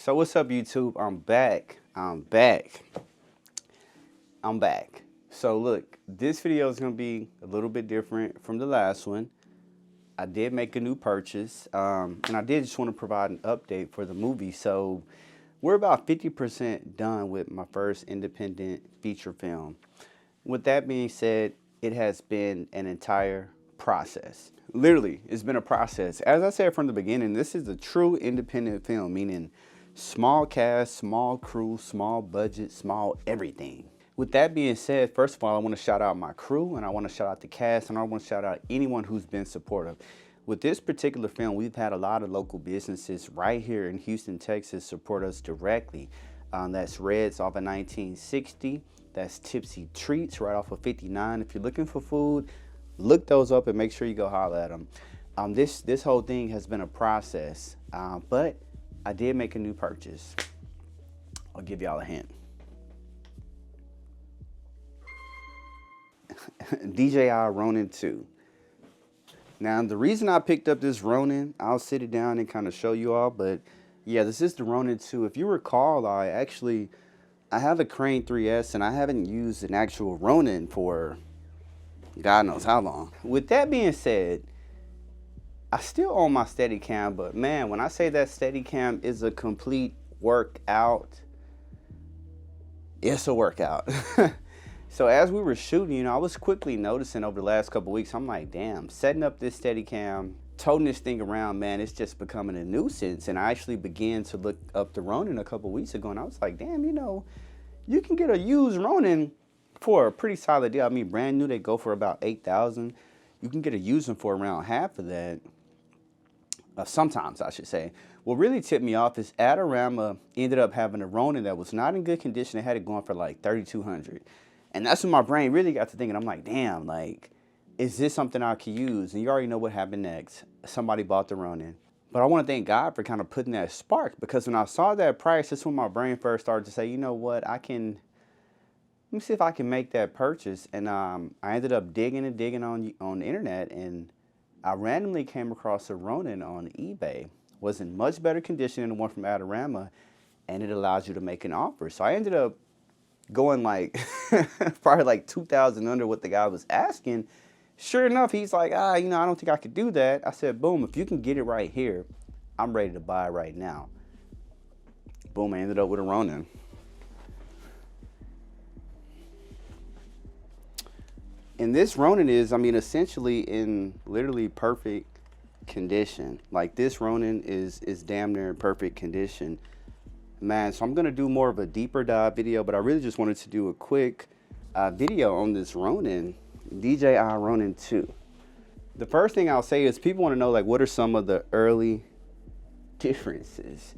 So what's up, YouTube? I'm back. I'm back. So look, this video is gonna be a little bit different from the last one. I did make a new purchase, and I did just want to provide an update for the movie. So we're about 50% done with my first independent feature film. With that being said, it has been an entire process. Literally, it's been a process. As I said from the beginning, this is a true independent film, meaning small cast, small crew, small budget, small everything. With that being said, first of all, I want to shout out my crew, and I want to shout out the cast, and I want to shout out anyone who's been supportive. With this particular film, we've had a lot of local businesses right here in Houston, Texas support us directly. That's Reds off of 1960. That's Tipsy Treats right off of 59. If you're looking for food, look those up and make sure you go holler at them. This whole thing has been a process, but I did make a new purchase. I'll give y'all a hint. DJI Ronin 2. Now, the reason I picked up this Ronin, I'll sit it down and kind of show you all, but yeah, this is the Ronin 2. If you recall, I have a Crane 3S, and I haven't used an actual Ronin for God knows how long. With that being said, I still own my Steadicam, but man, when I say that Steadicam is a complete workout, it's a workout. So as we were shooting, I was quickly noticing over the last couple weeks, I'm like, damn, setting up this Steadicam, toting this thing around, man, it's just becoming a nuisance. And I actually began to look up the Ronin a couple weeks ago, and I was like, damn, you can get a used Ronin for a pretty solid deal. I mean, brand new, they go for about $8,000. You can get a used one for around half of that. Sometimes, I should say. What really tipped me off is Adorama ended up having a Ronin that was not in good condition. They had it going for like $3,200. And that's when my brain really got to thinking. I'm like, damn, like, is this something I could use? And you already know what happened next. Somebody bought the Ronin. But I want to thank God for kind of putting that spark, because when I saw that price, that's when my brain first started to say, you know what, let me see if I can make that purchase. And I ended up digging on the internet, and I randomly came across a Ronin on eBay. Was in much better condition than the one from Adorama, and it allows you to make an offer. So I ended up going like probably like $2,000 under what the guy was asking. Sure enough, he's like, I don't think I could do that. I said, boom, if you can get it right here, I'm ready to buy it right now. Boom, I ended up with a Ronin. And this Ronin is, essentially in literally perfect condition. Like, this Ronin is damn near in perfect condition. Man, so I'm going to do more of a deeper dive video, but I really just wanted to do a quick video on this Ronin, DJI Ronin 2. The first thing I'll say is people want to know, like, what are some of the early differences?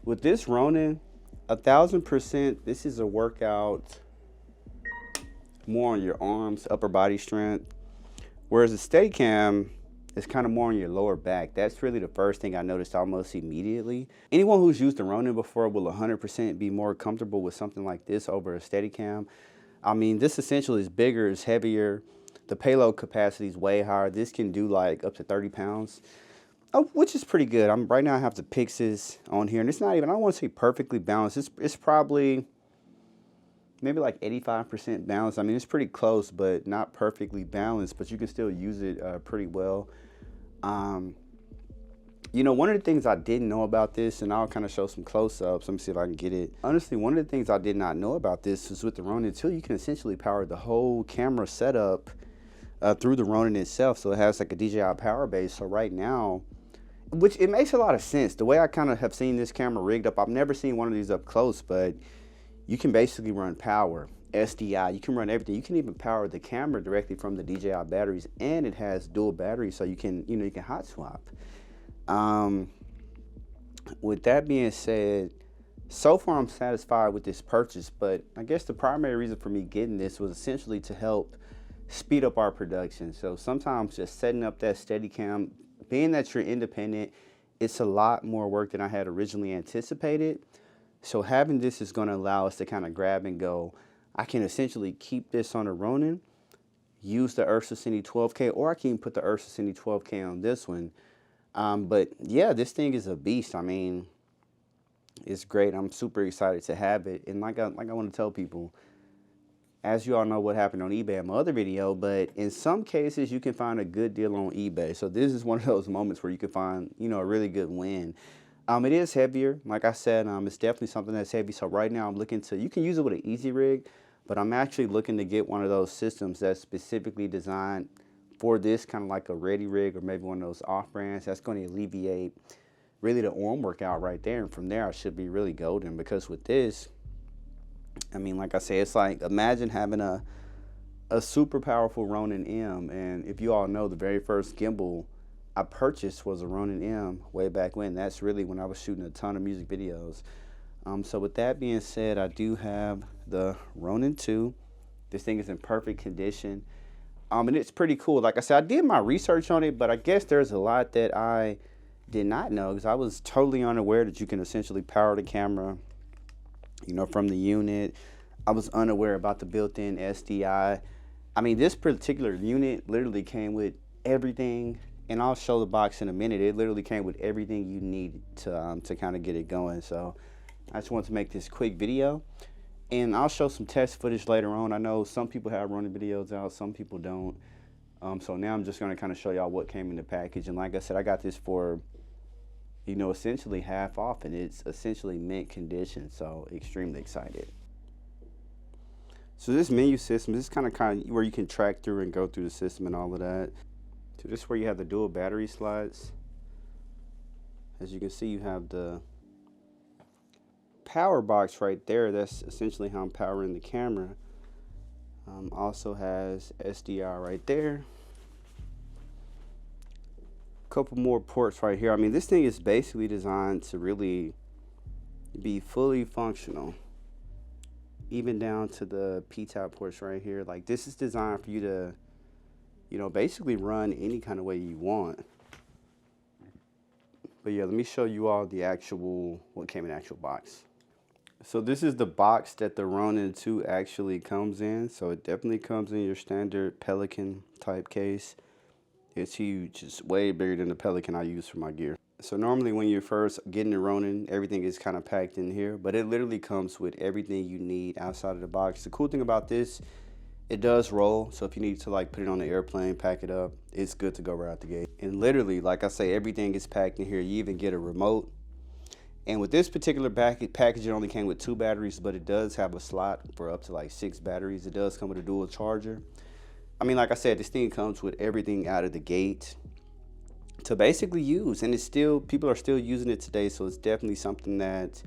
With this Ronin, 1000%, this is a workout more on your arms, upper body strength, whereas the Steadicam is kind of more on your lower back. That's really the first thing I noticed almost immediately. Anyone who's used the Ronin before will 100% be more comfortable with something like this over a Steadicam. This essentially is bigger, is heavier. The payload capacity is way higher. This can do like up to 30 pounds, which is pretty good. Right now I have the pyxis on here, and it's not even, I don't want to say perfectly balanced. It's probably maybe like 85% balanced. It's pretty close, but not perfectly balanced, but you can still use it pretty well. One of the things I didn't know about this, and I'll kind of show some close-ups. Let me see if I can get it. Honestly, one of the things I did not know about this is with the Ronin 2, you can essentially power the whole camera setup through the Ronin itself. So it has like a DJI power base. So right now, which it makes a lot of sense. The way I kind of have seen this camera rigged up, I've never seen one of these up close, but you can basically run power, SDI, you can run everything. You can even power the camera directly from the DJI batteries, and it has dual batteries, so you can hot swap. With that being said, so far I'm satisfied with this purchase, but I guess the primary reason for me getting this was essentially to help speed up our production. So sometimes just setting up that Steadicam, being that you're independent, it's a lot more work than I had originally anticipated. So having this is going to allow us to kind of grab and go. I can essentially keep this on a Ronin, use the Ursa Cine 12K, or I can put the Ursa Cine 12K on this one. But yeah, this thing is a beast. It's great. I'm super excited to have it. And like I want to tell people, as you all know what happened on eBay in my other video, but in some cases you can find a good deal on eBay. So this is one of those moments where you can find, you know, a really good win. It is heavier. Like I said, it's definitely something that's heavy. So right now I'm looking to, you can use it with an easy rig, but I'm actually looking to get one of those systems that's specifically designed for this, kind of like a ready rig or maybe one of those off brands. That's going to alleviate really the arm workout right there. And from there I should be really golden, because with this, I mean, like I say, it's like, imagine having a super powerful Ronin M. And if you all know, the very first gimbal I purchased was a Ronin M way back when. That's really when I was shooting a ton of music videos. So with that being said, I do have the Ronin 2. This thing is in perfect condition. And it's pretty cool. Like I said, I did my research on it, but I guess there's a lot that I did not know, because I was totally unaware that you can essentially power the camera, you know, from the unit. I was unaware about the built-in SDI. I mean, this particular unit literally came with everything, and I'll show the box in a minute. It literally came with everything you need to kind of get it going. So I just wanted to make this quick video, and I'll show some test footage later on. I know some people have running videos out, some people don't. So now I'm just going to kind of show y'all what came in the package. And like I said, I got this for, you know, essentially half off, and it's essentially mint condition, so extremely excited. So this menu system, this is kind of where you can track through and go through the system and all of that. So this is where you have the dual battery slots. As you can see, you have the power box right there. That's essentially how I'm powering the camera. Also has SDI right there. Couple more ports right here. I mean, this thing is basically designed to really be fully functional, even down to the P-tap ports right here. Like, this is designed for you to, you know, basically run any kind of way you want. But yeah, let me show you all the actual, what came in the actual box. So this is the box that the Ronin 2 actually comes in. So it definitely comes in your standard Pelican type case. It's huge. It's way bigger than the Pelican I use for my gear. So normally when you're first getting the Ronin, everything is kind of packed in here, but it literally comes with everything you need outside of the box. The cool thing about this, it does roll. So if you need to like put it on the airplane, pack it up, it's good to go right out the gate. And literally, like I say, everything is packed in here. You even get a remote. And with this particular package, it only came with 2 batteries, but it does have a slot for up to like 6 batteries. It does come with a dual charger. I mean, like I said, this thing comes with everything out of the gate to basically use, and it's still, people are still using it today, so it's definitely something that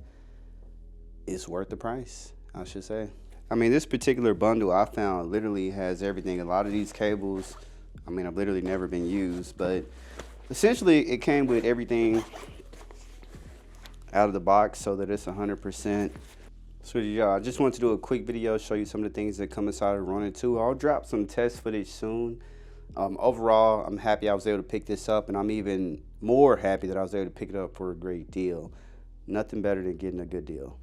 is worth the price, I should say. I mean, this particular bundle I found literally has everything. A lot of these cables, I mean, I've literally never been used, but essentially it came with everything out of the box so that it's 100%. So yeah, I just wanted to do a quick video, show you some of the things that come inside of Ronin 2. I'll drop some test footage soon. Overall, I'm happy I was able to pick this up, and I'm even more happy that I was able to pick it up for a great deal. Nothing better than getting a good deal.